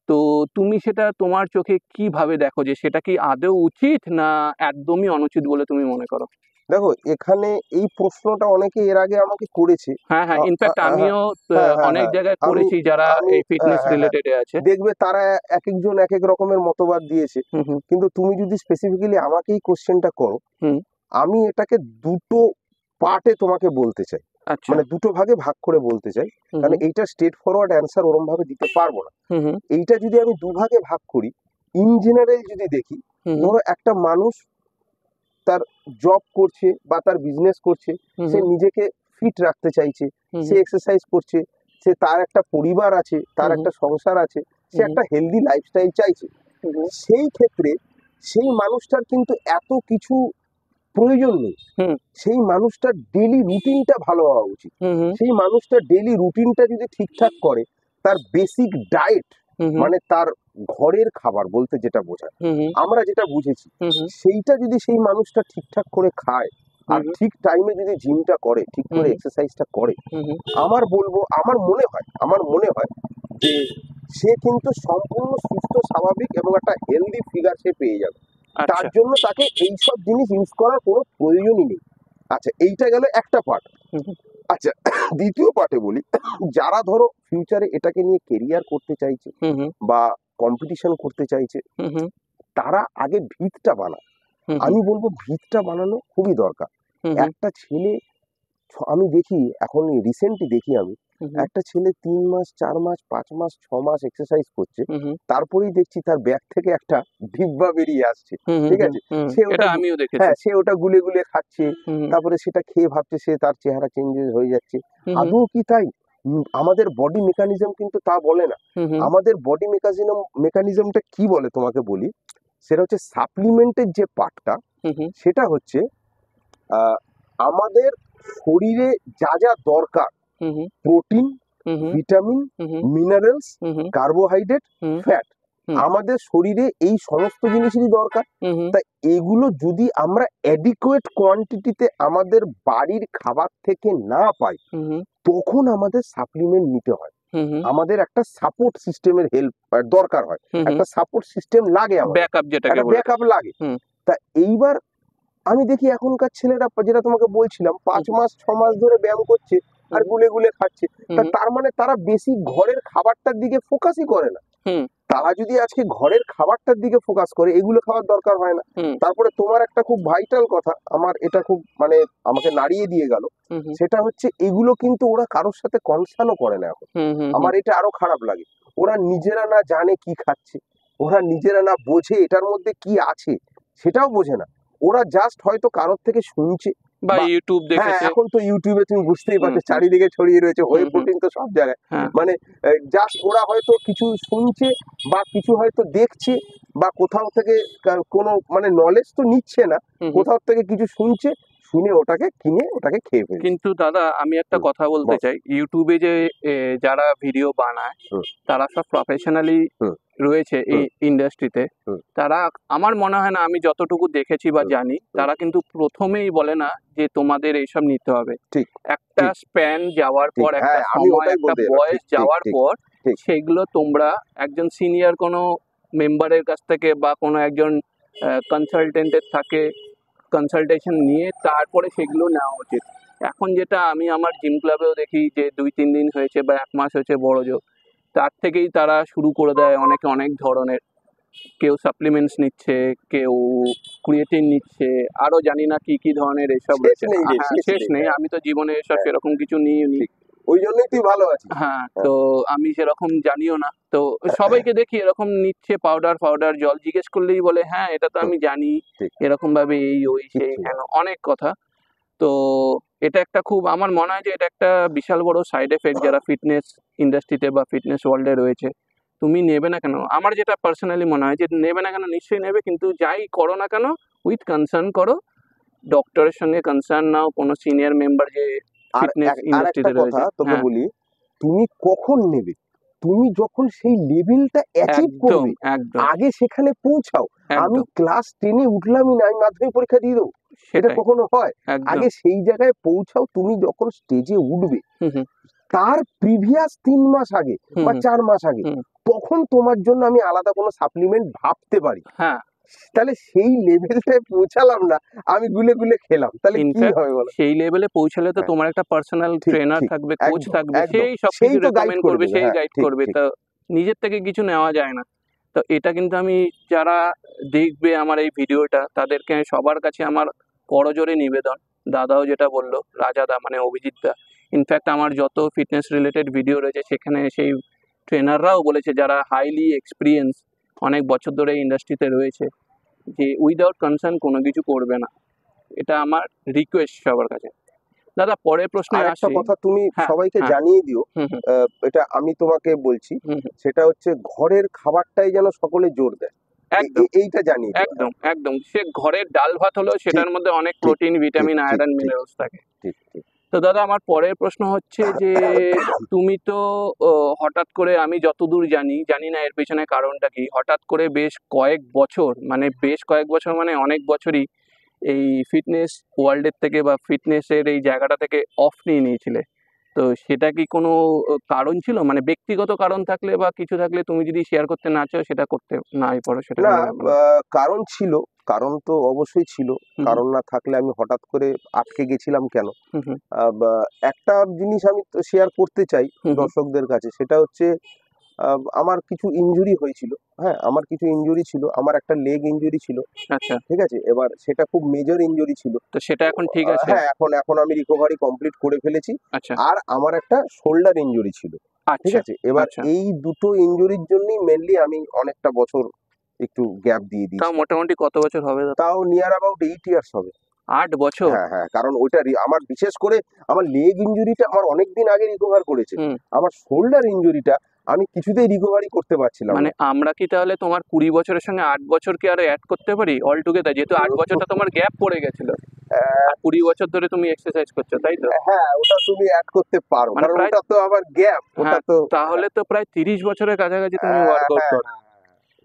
তো তুমি সেটা তোমার চোখে কিভাবে দেখো, যে সেটা কি আদৌ উচিত না একদমই অনুচিত বলে তুমি মনে করো? দেখো এখানে এই প্রশ্নটা অনেকে এর আগে আমাকে করেছে। হ্যাঁ, হ্যাঁ। ইনফ্যাক্ট হ্যাঁ, আমিও হ্যাঁ, হ্যাঁ, অনেক হ্যাঁ। জায়গায় আমি করেছি যারা আমি এই হ্যাঁ, ফিটনেস হ্যাঁ, হ্যাঁ। রিলেটেড এ আছে। দেখবে তারা একেকজন একেক রকমের মতবাদ দিয়েছে। হুম, হুম, কিন্তু তুমি যদি স্পেসিফিক্যালি আমাকেই কোয়েশ্চেনটা করো, হুম। আমি এটাকে দুটো পার্টে তোমাকে বলতে চাই। আচ্ছা। মানে দুটো ভাগে ভাগ করে বলতে চাই। হুম, কারণ হুম, এইটা স্ট্রেট ফরওয়ার্ড অ্যান্সার ওরমভাবে দিতে পারবো না। হুম, হুম, এইটা যদি আমি দুভাগে ভাগ করি, ইন জেনারেল যদি দেখি, হুম, ধরো একটা মানুষ তার জব করছে বা তার বিজনেস করছে, হুম, সে নিজেকে ফিট রাখতে চাইছে, হুম, সে এক্সারসাইজ করছে, সে তার একটা পরিবার আছে, তার হুম, একটা সংসার আছে, সে হুম, একটা হেলদি লাইফস্টাইল চাইছে। হুম, সেই ক্ষেত্রে সেই মানুষটার কিন্তু এত কিছু প্রয়োজন নেই। হুম, সেই মানুষটার ডেলি রুটিনটা ভালো হওয়া উচিত। হুম, হুম, সেই মানুষটার ডেলি রুটিনটা যদি ঠিকঠাক করে, তার বেসিক ডায়েট, হুম, হুম, মানে তার ঘরের খাবার বলতে যেটা বোঝায়, হুম, হুম, আমরা যেটা বুঝেছি, হুম, হুম, সেইটা যদি সেই মানুষটা ঠিকঠাক করে খায় আর হুম, ঠিক টাইমে যদি জিমটা করে, ঠিক হুম, করে হুম, এক্সারসাইজটা করে, হুম, হুম। আমার বলবো, আমার মনে হয় যে সে কিন্তু সম্পূর্ণ সুস্থ, স্বাভাবিক এবং একটা হেলদি ফিগার সে পেয়ে যাবে। তার আচ্ছা। জন্য তাকে এইসব জিনিস ইউজ করার কোনো প্রয়োজনই নেই। আচ্ছা, এইটা গেল একটা পার্ট। হুম, হুম, আচ্ছা, দ্বিতীয় পার্টে বলি, যারা ধরো ফিউচারে এটাকে নিয়ে কেরিয়ার করতে চাইছে হুম, হুম, বা কম্পিটিশন করতে চাইছে, হুম, হুম, তারা আগে ভিতটা বানায়। হুম, হুম, আমি বলবো ভিতটা বানানো খুবই দরকার। হুম, হুম, একটা ছেলে, আমি দেখি এখন রিসেন্টলি দেখি আমি, হুম, হুম, একটা ছেলে 3 মাস, 4 মাস, 5 মাস, 6 মাস এক্সারসাইজ করছে, হুম, হুম, তারপরেই দেখছি তার ব্যাগ থেকে একটা ডিব্বা বেরিয়ে আসছে, হুম, হুম, ঠিক হুম, আছে? হুম। সে এটা ওটা আমিও দেখেছি। হ্যাঁ, সে ওটা গুলে গুলে খাচ্ছে, হুম, হুম, তারপরে সেটা খেয়ে ভাবছে সে তার চেহারা চেঞ্জেস হয়ে যাচ্ছে। হুম, হুম, আদৌ কি তাই? আমাদের বডি মেকানিজম কিন্তু তা বলে না। হুম হুম আমাদের বডি মেকানিজমটা কি বলে তোমাকে বলি, সেটা হচ্ছে সাপ্লিমেন্টের যে পার্টটা, হুম হুম সেটা হচ্ছে আহ, আমাদের শরীরে যা যা দরকার, হুম হুম প্রোটিন, হুম হুম ভিটামিন, হুম মিনারেলস, হুম হুম কার্বোহাইড্রেট, হুম ফ্যাট, হুম আমাদের শরীরে এই সমস্ত জিনিসেরই দরকার। হুম হুম তাই এগুলো যদি আমরা অ্যাডিকুয়েট কোয়ান্টিটিতে আমাদের বাড়ির খাবার থেকে না পাই, হুম তখন আমাদের সাপ্লিমেন্ট নিতে হয়। হুম হুম আমাদের একটা সাপোর্ট সিস্টেমের হেল্প দরকার হয়, হুম একটা সাপোর্ট সিস্টেম লাগে, আমাদের ব্যাকআপ যেটাকে একটা বলে। ব্যাকআপ লাগে। হুম তা এইবার আমি দেখি এখনকার ছেলেরা, যেটা তোমাকে বলছিলাম, 5 মাস 6 মাস ধরে ব্যায়াম করছে আর হুম গুলে গুলে খাচ্ছে। তা হুম তার মানে তারা বেশি ঘরের খাবারটার দিকে ফোকাসই করে না। হুম তারা যদি আজকে ঘরের খাবারটার দিকে ফোকাস করে, এগুলো খাওয়ার দরকার হয় না। হুম তারপরে তোমার একটা খুব ভাইটাল কথা, আমার এটা খুব মানে আমাকে নাড়িয়ে দিয়ে গেল, হুম হুম সেটা হচ্ছে এগুলো কিন্তু ওরা কারোর সাথে কনসার্নও করে না এখন। হুম হুম আমার এটা আরো খারাপ লাগে। ওরা নিজেরা না জানে কি খাচ্ছে, ওরা নিজেরা না বোঝে এটার মধ্যে কি আছে, সেটাও বোঝে না। ওরা জাস্ট হয়তো কারোর থেকে শুনছে, বা বা ইউটিউব হ্যাঁ, দেখেছে। এখন তো ইউটিউবে তুমি বুঝতেই হুম পারছো হুম চারিদিকে ছড়িয়ে রয়েছে, হুম হোয়ে হুম প্রোটিন তো সব জায়গায়। হ্যাঁ মানে জাস্ট ওরা হয়তো কিছু শুনছে বা কিছু হয়তো দেখছে, বা কোথাও থেকে কোনো মানে নলেজ তো নিচ্ছে না, হুম হুম কোথাও থেকে কিছু শুনছে, শুনে ওটাকে কিনে ওটাকে খেয়ে ফেলছে। কিন্তু দাদা আমি একটা হুম, কথা বলতে বল। চাই, ইউটিউবে যে যারা ভিডিও বানায় হুম, তারা সব প্রফেশনালি হুম, রয়েছে এই হুম, ইন্ডাস্ট্রিতে। হুম, তারা, আমার মনে হয় না, আমি যতটুকু দেখেছি বা হুম, জানি, হুম। তারা কিন্তু প্রথমেই বলে না যে তোমাদের এইসব নিতে হবে। ঠিক, একটা ঠিক, স্প্যান যাওয়ার ঠিক। পর, একটা হ্যাঁ, আমি সময়, ওটাই একটা বলতে এলাম। বয়স ঠিক, ঠিক, যাওয়ার ঠিক, পর ঠিক। সেগুলো তোমরা একজন সিনিয়র কোনো মেম্বারের কাছ থেকে বা কোনো একজন কনসালটেন্টের থাকে কনসালটেশন নিয়ে তারপরে সেগুলো নেওয়া উচিত। এখন যেটা আমি আমার জিম ক্লাবেও দেখি যে 2-3 দিন হয়েছে বা 1 মাস হয়েছে বড় জোর, তার থেকেই তারা শুরু করে দেয় অনেকে অনেক ধরনের। কেউ সাপ্লিমেন্টস নিচ্ছে, কেউ ক্রিয়েটিন নিচ্ছে, আরো জানি না কি কি ধরনের এসব শেষ রয়েছে। নেই রে, হ্যাঁ, শেষ শেষ নেই। নেই। হ্যাঁ, আমি তো জীবনে এসব হ্যাঁ, সেরকম কিছু নিইনি। ঠিক। ওই জন্যই তুই ভালো আছিস। হ্যাঁ, হ্যাঁ, তো আমি সেরকম জানিও না। তো সবাইকে দেখি এরকম নিচ্ছে, পাউডার জল জিজ্ঞেস করলেই বলে হ্যাঁ এটা তো হুম, আমি জানি, ঠিক। এরকম ভাবে এই ওই সেই কিচ্ছু না। হেন অনেক কথা। তো এটা একটা খুব, আমার মনে হয় যে এটা একটা বিশাল বড় সাইড এফেক্ট যারা ফিটনেস ইন্ডাস্ট্রিতে বা ফিটনেস ওয়ার্ল্ডে রয়েছে। তুমি নেবে না কেন, আমার যেটা পার্সোনালি মনে হয় যে নেবে না কেন, নিশ্চয়ই নেবে, কিন্তু যাই করো না কেন উইথ কনসার্ন করো, ডক্টরের সঙ্গে কনসার্ন নাও, কোনো সিনিয়র মেম্বার যে আর ফিটনেস আর একটা ইন্ডাস্ট্রিতে কথা রয়েছে। তোকে হ্যাঁ, বলি, তুমি কখন নেবে? তুমি যখন সেই লেভেলটা অ্যাচিভ একদম করবে, একদম আগে সেখানে পৌঁছাও। আমি একদম ক্লাস 10-এ উঠলামই না, আমি মাধ্যমিক পরীক্ষা দিয়ে দেবো, এটা সেটাই, কখনো হয়? একদম। আগে সেই জায়গায় পৌঁছাও। তুমি যখন স্টেজে উঠবে, হুম হুম তার প্রিভিয়াস 3 মাস আগে হুম বা হুম 4 মাস আগে, হুম তখন তোমার জন্য আমি আলাদা কোনো সাপ্লিমেন্ট ভাবতে পারি। হ্যাঁ, তাহলে সেই লেভেলটায় পৌঁছালাম না, আমি গুলে গুলে খেলাম, তাহলে কি ইনফ্যাক্ট হবে বলো? সেই লেভেলে পৌঁছালে তো হ্যাঁ, তোমার একটা পার্সোনাল ঠিক, ট্রেনার ঠিক। থাকবে, কোচ একদম, থাকবে, একদম। সেই সব সেই কিছু তো গাইড রেকমেন্ড করে করবে, দেবে। সেই হ্যাঁ, গাইড ঠিক, করবে। ঠিক। তো নিজের থেকে কিছু নেওয়া যায় না। তো এটা কিন্তু আমি, যারা দেখবে আমার এই ভিডিওটা তাদেরকে সবার কাছে আমার করজোরে নিবেদন, দাদাও যেটা বললো, রাজাদা মানে অভিজিৎ দা, ইনফ্যাক্ট আমার যত ফিটনেস রিলেটেড ভিডিও রয়েছে সেখানে সেই ট্রেনাররাও বলেছে যারা হাইলি এক্সপিরিয়েন্স, অনেক বছর ধরে ইন্ডাস্ট্রিতে রয়েছে, যে উইদাউট কনসার্ন কোনো কিছু করবে না। এটা আমার রিকোয়েস্ট সবার কাছে। দাদা পরের প্রশ্নে আর একটা আসি। কথা তুমি হ্যাঁ সবাইকে হ্যাঁ জানিয়ে দিও, হুম হুম এটা আমি তোমাকে বলছি, হুম হুম সেটা হচ্ছে ঘরের খাবারটাই যেন সকলে জোর দেয়। একদম এইটা জানিয়ে দিও। একদম হ্যাঁ, একদম, সে ঘরের ডাল ভাত হলেও ঠিক, সেটার মধ্যে অনেক ঠিক, প্রোটিন, ঠিক, ভিটামিন, ঠিক, আয়রন, ঠিক, মিনারেলস থাকে। ঠিক, ঠিক। তো দাদা আমার পরের প্রশ্ন হচ্ছে যে তুমি তো হঠাৎ করে, আমি যতদূর জানি, জানি না এর পেছনে কারণটা কি, হঠাৎ করে বেশ কয়েক বছর, মানে বেশ কয়েক বছর মানে অনেক বছরই এই ফিটনেস ওয়ার্ল্ডের থেকে বা ফিটনেসের এই জায়গাটা থেকে অফ নিয়ে নিয়েছিলে। তো সেটা কি কোনো কারণ ছিল, মানে ব্যক্তিগত কারণ থাকলে বা কিছু থাকলে তুমি যদি শেয়ার করতে না চাও সেটা করতে নাই পারো, সেটা না, কোনো ব্যাপার না। কারণ ছিল, কারণ তো অবশ্যই ছিল। হুম হুম কারণ না থাকলে আমি হঠাৎ করে আটকে গেছিলাম কেন? হুম হুম একটা জিনিস আমি শেয়ার করতে চাই হুম হুম দর্শকদের কাছে, সেটা হচ্ছে আমার কিছু ইনজুরি হয়েছিল। হ্যাঁ, আমার কিছু ইনজুরি ছিল, আমার একটা লেগ ইনজুরি ছিল। আচ্ছা, ঠিক আছে, এবার সেটা খুব মেজর ইনজুরি ছিল। তো সেটা তো এখন ঠিক আছে? হ্যাঁ, এখন এখন আমি রিকভারি কমপ্লিট করে ফেলেছি। আচ্ছা আর আমার একটা শোল্ডার ইনজুরি ছিল। ঠিক আচ্ছা আছে, এবার আচ্ছা, এই দুটো ইনজুরির জন্যই মেনলি আমি অনেকটা বছর একটু গ্যাপ দিয়ে তাও দিয়েছিলাম। মোটামুটি কত বছর হবে দাদা? তাও নিয়ার অ্যাবাউট 8 ইয়ার্স হবে। 8 বছর? হ্যাঁ হ্যাঁ, কারণ ওইটা আমার বিশেষ করে আমার লেগ ইনজুরিটা আমার অনেক দিন আগে রিকভার করেছে। হুম। আমার শোল্ডার ইনজুরিটা আমি কিছুতেই রিকভারি করতে পারছিলাম মানে না। আমরা কি তাহলে তোমার 20 বছরের সঙ্গে 8 বছর কি আরো অ্যাড করতে পারি অল টুগেদার, যেহেতু 8 বছরটা তোমার গ্যাপ পড়ে গেছিল আর 20 বছর ধরে তুমি এক্সারসাইজ করছো, তাই তো? হ্যাঁ, ওটা তুমি অ্যাড করতে পারো, মানে কারণ প্রায়, ওটা তো আবার গ্যাপ, ওটা হ্যাঁ, তো তাহলে তো প্রায় 30 বছরের কাছাকাছি তুমি ওয়ার্কআউট হ্যাঁ করো।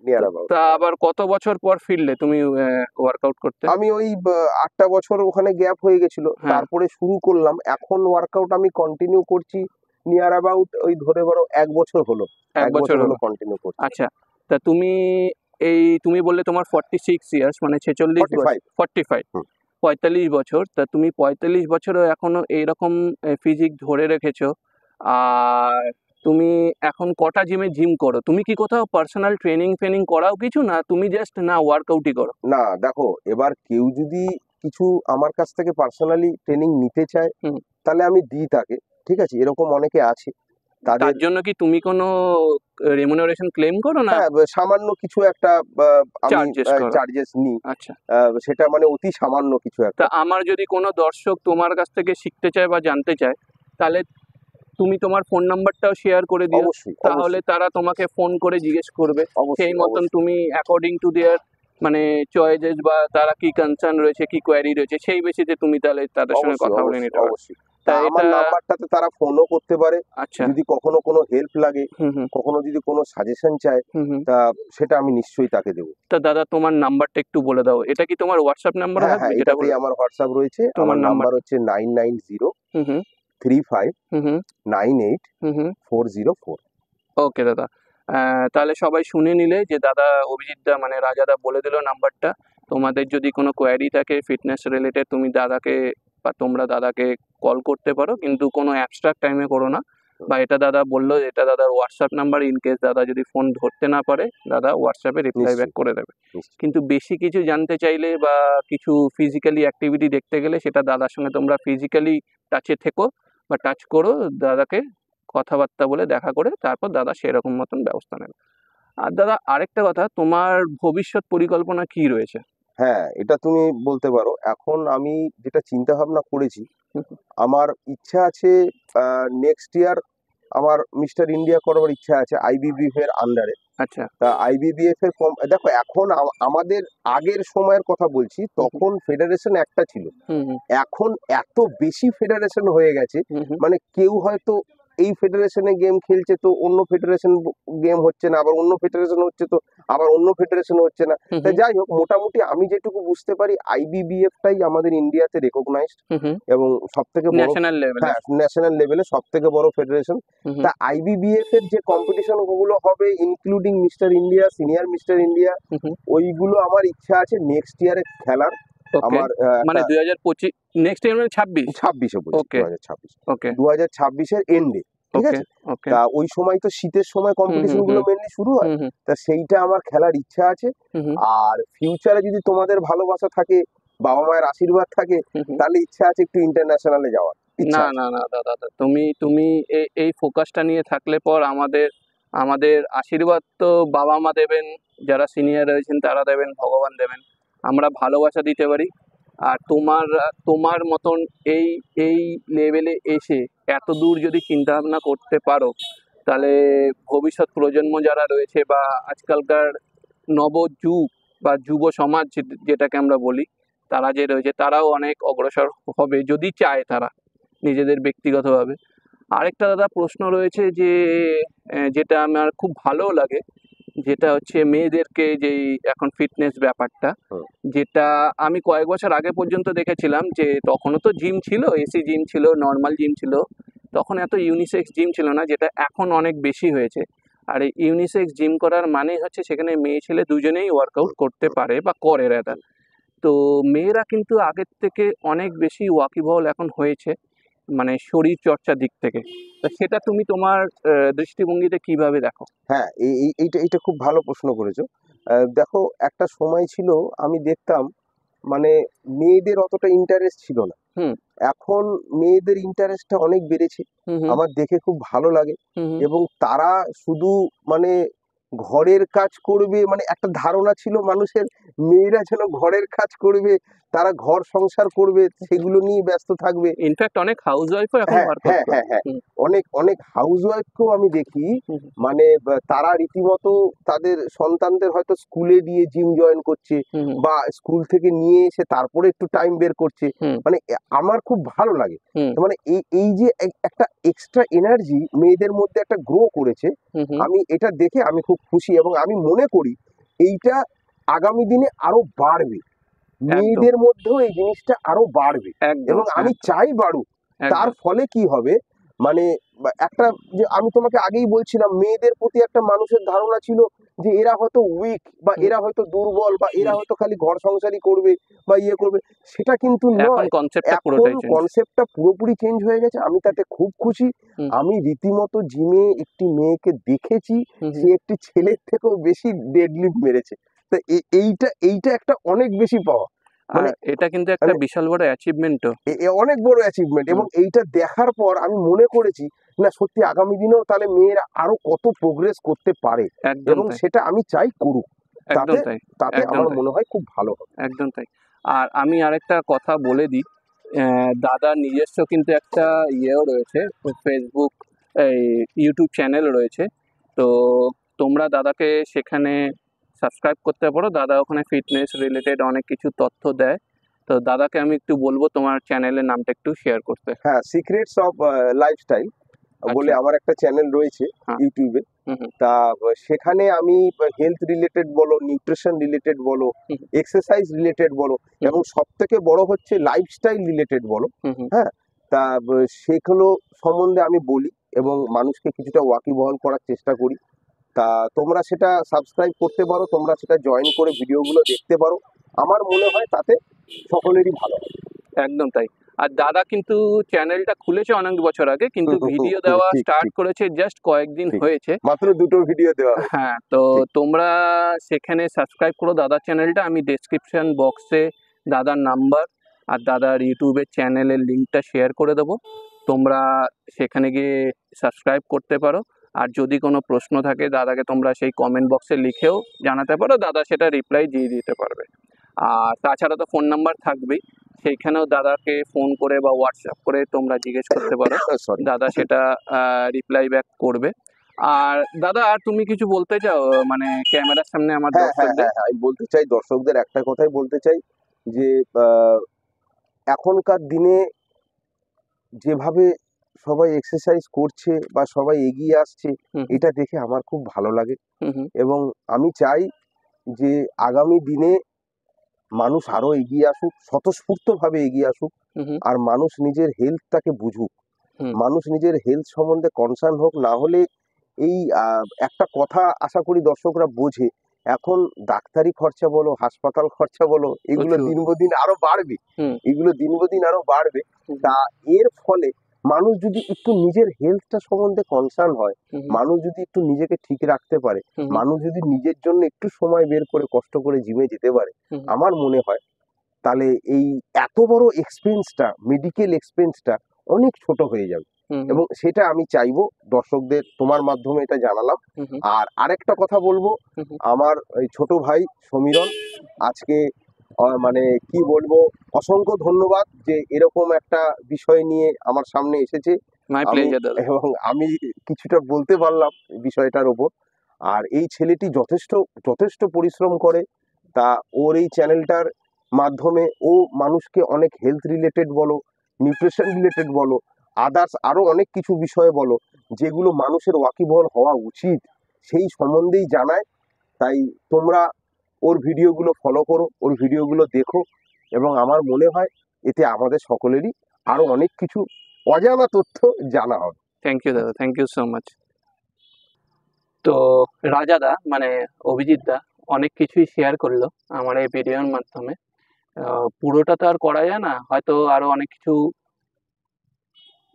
Near about. তা আবার কত বছর পর ফিরলে তুমি ওয়ার্কআউট করতে? আমি ওই 8টা বছর ওখানে গ্যাপ হয়ে গেছিল, হ্যাঁ। তারপরে শুরু করলাম। এখন ওয়ার্কআউট আমি কন্টিনিউ করছি নিয়ার অ্যাবাউট ওই ধরে বড় 1 বছর হলো। 1 বছর হলো হলো। কন্টিনিউ করছি। আচ্ছা, তা তুমি বললে তোমার 46 ইয়ার্স, মানে 46 বছর, 45। 45, হুম। 45 বছর। তা তুমি 45 বছরও এখনো এইরকম ফিজিক ধরে রেখেছো। আর তুমি এখন কটা জিম করো? তুমি কি কোথাও পার্সোনাল ট্রেনিং করাও কিছু, না তুমি জাস্ট না ওয়ার্কআউটই করো? না দেখো, এবার কেউ যদি কিছু আমার কাছ থেকে পার্সোনালি ট্রেনিং নিতে চায়, হুম। তাহলে আমি দিই তাকে, ঠিক আছে, এরকম অনেকে আছে তার তাদের। জন্য কি তুমি কোনো রেমুনারেশন ক্লেম করো, না হ্যাঁ, সামান্য কিছু একটা আমি চার্জেস করো? চার্জেস নিই। আচ্ছা, সেটা মানে অতি সামান্য কিছু তা একটা। আমার যদি কোনো দর্শক তোমার কাছ থেকে শিখতে চায় বা জানতে চায়, তাহলে তুমি তোমার ফোন নাম্বারটাও শেয়ার করে দিও, অবশ্যই তাহলে তারা তোমাকে ফোন করে জিজ্ঞেস করবে। সেই অবশ্যই মতন অবশ্যই তুমি অ্যাকর্ডিং টু দেয়ার মানে চয়েসেস বা তারা কি কনসার্ন রয়েছে, কি কোয়ারি রয়েছে, সেই বেসিসে তুমি তাহলে তাদের সঙ্গে অবশ্যই কথা বলে অবশ্যই নিতে পারো। অবশ্যই। তা তা আমার এটা, নাম্বারটাতে তারা ফোনও করতে পারে, আচ্ছা, যদি কখনো কোনো হেল্প লাগে, হুম হুম কখনো যদি কোনো সাজেশন চায়, হুম হুম তা সেটা আমি নিশ্চয়ই তাকে দেবো। তা দাদা, তোমার নাম্বারটা একটু বলে দাও। এটা কি তোমার হোয়াটসঅ্যাপ নাম্বার হ্যাঁ থাকবে হ্যাঁ, যেটা এটাতেই বলবে? আমার হোয়াটসঅ্যাপ রয়েছে। তোমার আমার নাম্বার? নাম্বার হচ্ছে 990359840 হুম হুম হুম হুম ওকে দাদা। তাহলে সবাই শুনে নিলে যে দাদা অভিজিৎ দা মানে রাজা দা বলে দিল নাম্বারটা। তোমাদের যদি কোনো কোয়ারি থাকে ফিটনেস রিলেটেড, তুমি দাদাকে বা তোমরা দাদাকে কল করতে পারো, কিন্তু কোনো অ্যাবস্ট্রাক্ট টাইমে করো না। বা এটা দাদা বললো, এটা দাদার হোয়াটসঅ্যাপ নাম্বার, ইন কেস দাদা যদি ফোন ধরতে না পারে, দাদা হোয়াটসঅ্যাপে রিপ্লাই ব্যাক নিশ্চয়ই করে দেবে। নিশ্চয়ই। কিন্তু বেশি কিছু জানতে চাইলে বা কিছু ফিজিক্যালি অ্যাক্টিভিটি দেখতে গেলে, সেটা দাদার সঙ্গে তোমরা ফিজিক্যালি টাচে থেকো বা টাচ করো দাদাকে, কথাবার্তা বলে দেখা করে তারপর দাদা সেরকম মতন ব্যবস্থা নেবে। আর দাদা আরেকটা কথা, তোমার ভবিষ্যৎ পরিকল্পনা কি রয়েছে? হ্যাঁ, এটা তুমি বলতে পারো। এখন আমি যেটা চিন্তা ভাবনা করেছি, হুম হুম, আমার ইচ্ছা আছে নেক্সট ইয়ার আমার মিস্টার ইন্ডিয়া করবার ইচ্ছা আছে আইবিবিএফ এর আন্ডারে। আচ্ছা, তা আইবিবিএফ এর দেখো, এখন আমাদের আগের সময়ের কথা বলছি, হুম হুম তখন ফেডারেশন একটা ছিল। হুম হুম এখন এত বেশি ফেডারেশন হয়ে গেছে, হুম হুম মানে কেউ হয়তো এই ফেডারেশনে গেম খেলছে তো অন্য ফেডারেশন গেম হচ্ছে না, আবার অন্য ফেডারেশন হচ্ছে তো আবার অন্য ফেডারেশন হচ্ছে না। হুম তা যাই হোক, মোটামুটি আমি যেটুকু বুঝতে পারি আইবিবিএফটাই আমাদের ইন্ডিয়াতে রেকগনাইজড হুম এবং সব থেকে বড়। ন্যাশনাল লেভেলে। হ্যাঁ, ন্যাশনাল লেভেলে সব থেকে বড় ফেডারেশন। হুম হুম তা আইবিবিএফ এর যে কম্পিটিশন গুলো হবে, including mister India, senior mister India, হুম হুম ওইগুলো আমার ইচ্ছা আছে নেক্সট ইয়ারে খেলার। ওকে, আমার মানে একটা 2025, নেক্সট ইয়ার মানে 26? 26-এ বলছি, ওকে 2026, ওকে 2026-এর এন্ডে, ঠিক ওকে আছে। ওকে তা ওই সময় তো শীতের সময় হুম কম্পিটিশন হুম গুলো হুম মেনলি শুরু হয়। হুম হুম তা সেইটা আমার খেলার ইচ্ছা আছে। হুম হুম আর ফিউচারে যদি তোমাদের ভালোবাসা থাকে, বাবা মায়ের আশীর্বাদ থাকে, হুম। তাহলে ইচ্ছা আছে একটু ইন্টারন্যাশনালে যাওয়ার ইচ্ছা না আছে। না না দাদা দাদা, তুমি তুমি এই ফোকাসটা নিয়ে থাকলে পর আমাদের আমাদের আশীর্বাদ তো বাবা মা দেবেন, যারা সিনিয়র রয়েছেন তারা দেবেন, ভগবান দেবেন, আমরা ভালোবাসা দিতে পারি। আর তোমার তোমার মতন এই এই লেভেলে এসে এত দূর যদি চিন্তা ভাবনা করতে পারো, তাহলে ভবিষ্যৎ প্রজন্ম যারা রয়েছে বা আজকালকার নবযুগ বা যুব সমাজ যেটাকে আমরা বলি, তারা যে রয়েছে তারাও অনেক অগ্রসর হবে যদি চায় তারা নিজেদের ব্যক্তিগতভাবে। আরেকটা দাদা প্রশ্ন রয়েছে যে যেটা আমার খুব ভালো লাগে, যেটা হচ্ছে মেয়েদেরকে যেই এখন ফিটনেস ব্যাপারটা, হুম, যেটা আমি কয়েক বছর আগে পর্যন্ত দেখেছিলাম যে তখনও তো জিম ছিল, এসি জিম ছিল, নর্মাল জিম ছিল, তখন এত ইউনিসেক্স জিম ছিল না, যেটা এখন অনেক বেশি হয়েছে। আর এই ইউনিসেক্স জিম করার মানে হচ্ছে সেখানে মেয়ে ছেলে দুজনেই ওয়ার্কআউট হুম, করতে হুম, পারে বা করে রাদা। হুম। তো মেয়েরা কিন্তু আগের থেকে অনেক বেশি ওয়াকিবহল এখন হয়েছে, মানে শরীর চর্চার দিক থেকে। তা সেটা তুমি তোমার দৃষ্টিভঙ্গিতে কিভাবে দেখো? হ্যাঁ, এইটা এইটা খুব ভালো প্রশ্ন করেছো। দেখো, একটা সময় ছিল আমি দেখতাম মানে মেয়েদের অতটা ইন্টারেস্ট ছিল না। হুম এখন মেয়েদের ইন্টারেস্টটা অনেক বেড়েছে। হুম হুম আমার দেখে খুব ভালো লাগে। হুম হুম এবং তারা শুধু মানে ঘরের কাজ করবে, মানে একটা ধারণা ছিল মানুষের মেয়েরা যেন ঘরের কাজ করবে, তারা ঘর সংসার করবে, সেগুলো নিয়ে ব্যস্ত থাকবে। ইনফ্যাক্ট অনেক হাউস ওয়াইফও এখন হ্যাঁ ওয়ার্ক হ্যাঁ করছে। হ্যাঁ হ্যাঁ হুম, অনেক অনেক হাউস ওয়াইফকেও আমি দেখি, হুম, মানে তারা রীতিমতো তাদের সন্তানদের হয়তো স্কুলে দিয়ে জিম জয়েন করছে, হুম, হুম, বা স্কুল থেকে নিয়ে এসে তারপরে একটু টাইম বের করছে। হুম, মানে আমার খুব ভালো লাগে। হুম, মানে এই এই যে একটা এক্সট্রা এনার্জি মেয়েদের মধ্যে একটা গ্রো করেছে, হুম, হুম, আমি এটা দেখে আমি খুব খুশি, এবং আমি মনে করি এইটা আগামী দিনে আরো বাড়বে, একদম, মেয়েদের মধ্যেও এই জিনিসটা আরো বাড়বে, একদম, এবং আমি একদম, চাই বাড়ুক। তার একদম, ফলে কি হবে, মানে একটা, যে আমি তোমাকে আগেই বলছিলাম, মেয়েদের প্রতি একটা মানুষের ধারণা ছিল যে এরা হয়তো উইক, বা হুম, এরা হয়তো দুর্বল, বা এরা হুম। হয়তো খালি ঘর সংসারই করবে বা ইয়ে করবে। সেটা কিন্তু এখন নয়। কনসেপ্টটা এখন পুরোটাই চেঞ্জ। কনসেপ্টটা পুরোপুরি চেঞ্জ হয়ে গেছে, আমি তাতে খুব খুশি। হুম, আমি রীতিমতো জিমে একটি মেয়েকে দেখেছি, হুম, সে হুম। একটি ছেলের থেকেও বেশি ডেডলিফট মেরেছে। তো এইটা এইটা একটা অনেক বেশি পাওয়া, আর মানে এটা কিন্তু একটা মানে বিশাল বড় অ্যাচিভমেন্টও। এ অনেক বড় অ্যাচিভমেন্ট, হুম, এবং এইটা দেখার পর আমি মনে করেছি, না সত্যি আগামী দিনেও তাহলে মেয়েরা আরো কত প্রোগ্রেস করতে পারে, একদম এবং তাই, সেটা আমি চাই করুক। একদম তাতে তাই, তাতে একদম আমার তাই, মনে হয় খুব ভালো হবে। একদম তাই। আর আমি আরেকটা কথা বলে দিই, দাদার নিজস্ব কিন্তু একটা ইয়েও রয়েছে, ফেসবুক, এই ইউটিউব চ্যানেল রয়েছে। তো তোমরা দাদাকে সেখানে সাবস্ক্রাইব করতে পারো। দাদা ওখানে ফিটনেস রিলেটেড অনেক কিছু তথ্য দেয়। তো দাদাকে আমি একটু বলবো তোমার চ্যানেলের নামটা একটু শেয়ার করতে। হ্যাঁ, সিক্রেটস অফ লাইফস্টাইল বলে আচ্ছা, আমার একটা চ্যানেল রয়েছে হ্যাঁ, ইউটিউবে। হুম, হুম, তা সেখানে আমি হেলথ রিলেটেড বলো, নিউট্রিশন রিলেটেড বলো, হুম, এক্সারসাইজ রিলেটেড বলো, হুম, এবং সব থেকে বড় হচ্ছে লাইফস্টাইল রিলেটেড বলো, হুম, হুম, হ্যাঁ, তা সেগুলো সম্বন্ধে আমি বলি, এবং মানুষকে কিছুটা ওয়াকিবহাল করার চেষ্টা করি। তা তোমরা সেটা সাবস্ক্রাইব করতে পারো, তোমরা সেটা জয়েন করে ভিডিওগুলো দেখতে পারো। আমার মনে হয় তাতে সকলেরই ভালো হবে। একদম তাই। আর দাদা কিন্তু চ্যানেলটা খুলেছে অনেক বছর আগে, কিন্তু ভিডিও দেওয়া ঠিক স্টার্ট ঠিক করেছে জাস্ট কয়েকদিন ঠিক, হয়েছে। মাত্র দুটো ভিডিও দেওয়া হয়েছে। হ্যাঁ, তো ঠিক। তোমরা সেখানে সাবস্ক্রাইব করো দাদার চ্যানেলটা। আমি ডেসক্রিপশন বক্সে দাদার নাম্বার আর দাদার ইউটিউবের চ্যানেলের লিঙ্কটা শেয়ার করে দেবো। তোমরা সেখানে গিয়ে সাবস্ক্রাইব করতে পারো। আর যদি কোনো প্রশ্ন থাকে দাদাকে তোমরা সেই কমেন্ট বক্সে লিখেও জানাতে পারো, দাদা সেটা রিপ্লাই দিয়ে দিতে পারবে। আর তাছাড়া তো ফোন নাম্বার থাকবেই, সেইখানেও দাদাকে ফোন করে বা হোয়াটসঅ্যাপ করে তোমরা জিজ্ঞেস করতে পারো, সরি। দাদা সেটা রিপ্লাই ব্যাক করবে। আর দাদা, আর তুমি কিছু বলতে চাও মানে ক্যামেরার সামনে আমার হ্যাঁ হ্যাঁ দর্শকদের? হ্যাঁ হ্যাঁ, আমি বলতে চাই দর্শকদের একটা কথাই বলতে চাই, যে আহ, এখনকার দিনে যেভাবে সবাই এক্সারসাইজ করছে বা সবাই এগিয়ে আসছে, হুম, হুম, এটা দেখে আমার খুব ভালো লাগে। হুম, হুম, এবং আমি চাই যে আগামী দিনে মানুষ আরো এগিয়ে আসুক, স্বতঃস্ফূর্তভাবে এগিয়ে আসুক, হুম, হুম, আর মানুষ নিজের হেলথটাকে বুঝুক, হুম, মানুষ নিজের হেলথ সম্বন্ধে কনসার্ন হোক। না হলে এই একটা কথা আশা করি দর্শকরা বোঝে, এখন ডাক্তারি খরচা বলো, হাসপাতাল খরচা বলো, এগুলো প্রচুর। দিন আরো বাড়বে, হুম, এগুলো দিন আরো বাড়বে। হুম, তা এর ফলে মানুষ যদি একটু নিজের হেলথটা সম্বন্ধে কনসার্ন হয়, হুম, মানুষ যদি একটু নিজেকে ঠিক রাখতে পারে, হুম, হুম, মানুষ যদি নিজের জন্য একটু সময় বের করে কষ্ট করে জিমে যেতে পারে, হুম, আমার মনে হয় তাহলে এই এত বড় এক্সপেন্সটা, মেডিকেল এক্সপেন্সটা অনেক ছোট হয়ে যাবে। হুম, হুম, এবং সেটা আমি চাইবো দর্শকদের, তোমার মাধ্যমে এটা জানালাম। হুম, হুম, আর আরেকটা কথা বলবো, হুম, হুম। আমার এই ছোট ভাই সমীরণ আজকে মানে কি বলবো, অসংখ্য ধন্যবাদ যে এরকম একটা বিষয় নিয়ে আমার সামনে এসেছে। মাই আমি প্লেজার দাদা। এবং আমি কিছুটা বলতে পারলাম বিষয়টার ওপর। আর এই ছেলেটি যথেষ্ট যথেষ্ট পরিশ্রম করে। তা ওর এই চ্যানেলটার মাধ্যমে ও মানুষকে অনেক হেলথ রিলেটেড বলো, নিউট্রিশন রিলেটেড বলো, আদার্স আরো অনেক কিছু বিষয়ে বলো, যেগুলো মানুষের ওয়াকিবহল হওয়া উচিত, সেই সম্বন্ধেই জানায়। তাই তোমরা ওর ভিডিওগুলো ফলো করো, ওর ভিডিওগুলো দেখো, এবং আমার মনে হয় এতে আমাদের সকলেরই আরো অনেক কিছু অজানা তথ্য জানা হবে। থ্যাংক ইউ দাদা, থ্যাংক ইউ সো মাচ। তো রাজাদা মানে অভিজিৎ দা অনেক কিছুই শেয়ার করলো আমার এই ভিডিওর মাধ্যমে। পুরোটা তো আর করা যায় না, হয়তো আরো অনেক কিছু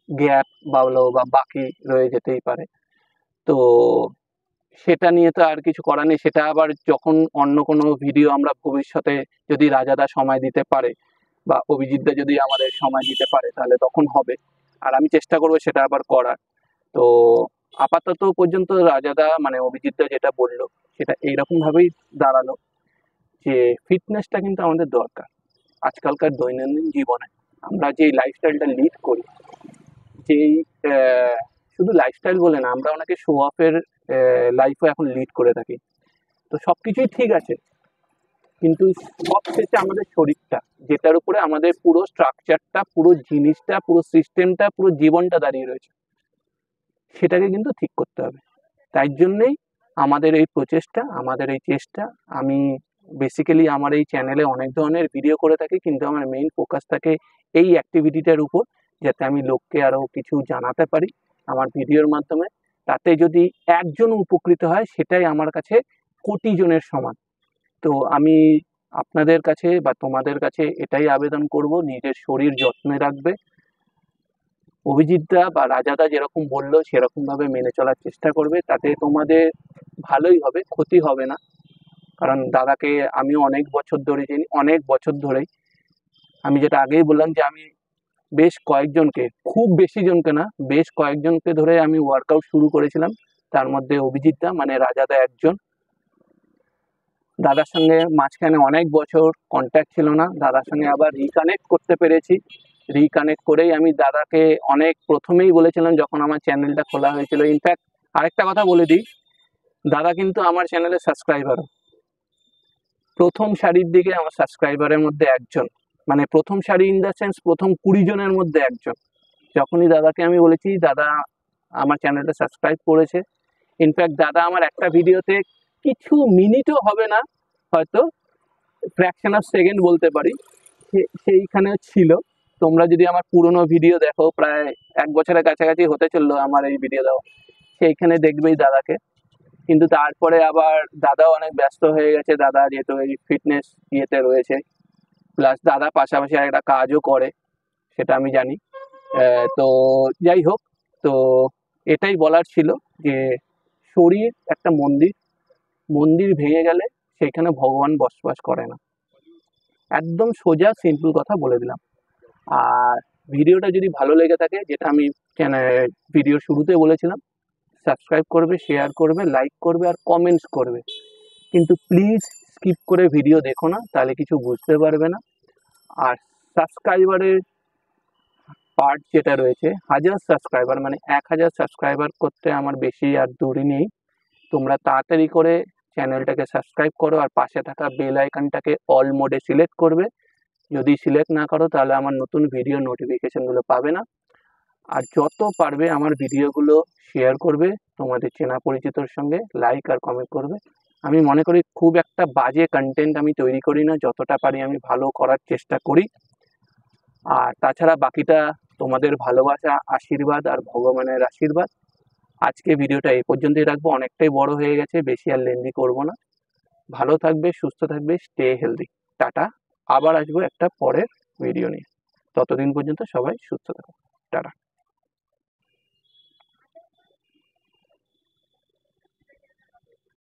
গ্যাপ বা বাকি রয়ে যেতেই পারে। তো সেটা নিয়ে তো আর কিছু করার নেই, সেটা আবার যখন অন্য কোনো ভিডিও আমরা ভবিষ্যতে যদি রাজাদা সময় দিতে পারে বা অভিজিৎদা যদি আমাদের সময় দিতে পারে তাহলে তখন হবে। আর আমি চেষ্টা করবো সেটা আবার করার। তো আপাতত পর্যন্ত রাজাদা মানে অভিজিৎদা যেটা বললো সেটা এইরকম ভাবেই দাঁড়ালো যে ফিটনেসটা কিন্তু আমাদের দরকার। আজকালকার দৈনন্দিন জীবনে আমরা যে লাইফস্টাইলটা লিড করি, যেই শুধু লাইফস্টাইল বলে না, আমরা অনেকে শো অফের লাইফও এখন লিড করে থাকি। তো সবকিছুই ঠিক আছে, কিন্তু সবশেষে আমাদের শরীরটা, যেটার উপরে আমাদের পুরো স্ট্রাকচারটা, পুরো জিনিসটা, পুরো সিস্টেমটা, পুরো জীবনটা দাঁড়িয়ে রয়েছে, সেটাকে কিন্তু ঠিক করতে হবে। তাই জন্যেই আমাদের এই প্রচেষ্টা, আমাদের এই চেষ্টা। আমি বেসিক্যালি আমার এই চ্যানেলে অনেক ধরনের ভিডিও করে থাকি, কিন্তু আমার মেইন ফোকাস থাকে এই অ্যাক্টিভিটিটার উপর, যাতে আমি লোককে আরও কিছু জানাতে পারি আমার ভিডিওর মাধ্যমে। তাতে যদি একজন উপকৃত হয়, সেটাই আমার কাছে কোটি জনের সমান। তো আমি আপনাদের কাছে বা তোমাদের কাছে এটাই আবেদন করব, নিজের শরীর যত্নে রাখবে। অভিজিৎদা বা রাজাদা যেরকম বললো সেরকম ভাবে মেনে চলার চেষ্টা করবে, তাতে তোমাদের ভালোই হবে, ক্ষতি হবে না। কারণ দাদাকে আমি অনেক বছর ধরে চিনি, অনেক বছর ধরেই। আমি যেটা আগেই বললাম যে আমি বেশ কয়েকজনকে, খুব বেশি জনকে না, বেশ কয়েকজনকে ধরে আমি ওয়ার্কআউট শুরু করেছিলাম। তার মধ্যে অভিজিৎদা মানে রাজাদা একজন। দাদার সঙ্গে মাঝখানে অনেক বছর কন্ট্যাক্ট ছিল না, দাদার সঙ্গে আবার রিকানেক্ট করতে পেরেছি। রিকানেক্ট করেই আমি দাদাকে অনেক প্রথমেই বলেছিলাম যখন আমার চ্যানেলটা খোলা হয়েছিল। ইনফ্যাক্ট আরেকটা কথা বলে দিই, দাদা কিন্তু আমার চ্যানেলের সাবস্ক্রাইবারও, প্রথম সারির দিকে আমার সাবস্ক্রাইবারের মধ্যে একজন, মানে প্রথম সারি ইন দ্য সেন্স প্রথম 20 জনের মধ্যে একজন। যখনই দাদাকে আমি বলেছি, দাদা আমার চ্যানেলটা সাবস্ক্রাইব করেছে। ইনফ্যাক্ট দাদা আমার একটা ভিডিওতে কিছু মিনিটও হবে না, হয়তো ফ্র্যাকশন অফ সেকেন্ড বলতে পারি, সেইখানে ছিল। তোমরা যদি আমার পুরনো ভিডিও দেখো, প্রায় 1 বছরের কাছাকাছি হতে চললো আমার এই ভিডিও দেওয়া, সেইখানে দেখবেই দাদাকে। কিন্তু তারপরে আবার দাদাও অনেক ব্যস্ত হয়ে গেছে, দাদা যেহেতু এই ফিটনেস ইয়েতে রয়েছে, প্লাস দাদা পাশাপাশি একটা কাজও করে, সেটা আমি জানি। তো যাই হোক, তো এটাই বলার ছিল যে শরীর একটা মন্দির, মন্দির ভেঙে গেলে সেখানে ভগবান বসবাস করে না। একদম সোজা সিম্পল কথা বলে দিলাম। আর ভিডিওটা যদি ভালো লেগে থাকে, যেটা আমি ভিডিও শুরুতে বলেছিলাম, সাবস্ক্রাইব করবে, শেয়ার করবে, লাইক করবে আর কমেন্টস করবে। কিন্তু প্লিজ স্কিপ করে ভিডিও দেখো না, তাহলে কিছু বুঝতে পারবে না। আর সাবস্ক্রাইবারের পার্ট যেটা রয়েছে, 1000 সাবস্ক্রাইবার মানে 1000 সাবস্ক্রাইবার করতে আমার বেশি আর দূরই নেই। তোমরা তাড়াতাড়ি করে চ্যানেলটাকে সাবস্ক্রাইব করো আর পাশে থাকা বেল আইকনটাকে অল মোডে সিলেক্ট করবে। যদি সিলেক্ট না করো তাহলে আমার নতুন ভিডিও নোটিফিকেশনগুলো পাবে না। আর যত পারবে আমার ভিডিওগুলো শেয়ার করবে তোমাদের চেনা পরিচিতর সঙ্গে, লাইক আর কমেন্ট করবে। আমি মনে করি খুব একটা বাজে কন্টেন্ট আমি তৈরি করি না, যতটা পারি আমি ভালো করার চেষ্টা করি। আর তাছাড়া বাকিটা তোমাদের ভালোবাসা, আশীর্বাদ আর ভগবানের আশীর্বাদ। আজকে ভিডিওটা এই পর্যন্তই রাখবো, অনেকটাই বড় হয়ে গেছে, বেশি আর লেন্দি করবো না। ভালো থাকবে, সুস্থ থাকবে, স্টে হেলদি। টাটা। আবার আসবো একটা পরের ভিডিও নিয়ে। ততদিন পর্যন্ত সবাই সুস্থ থাকো। টাটা।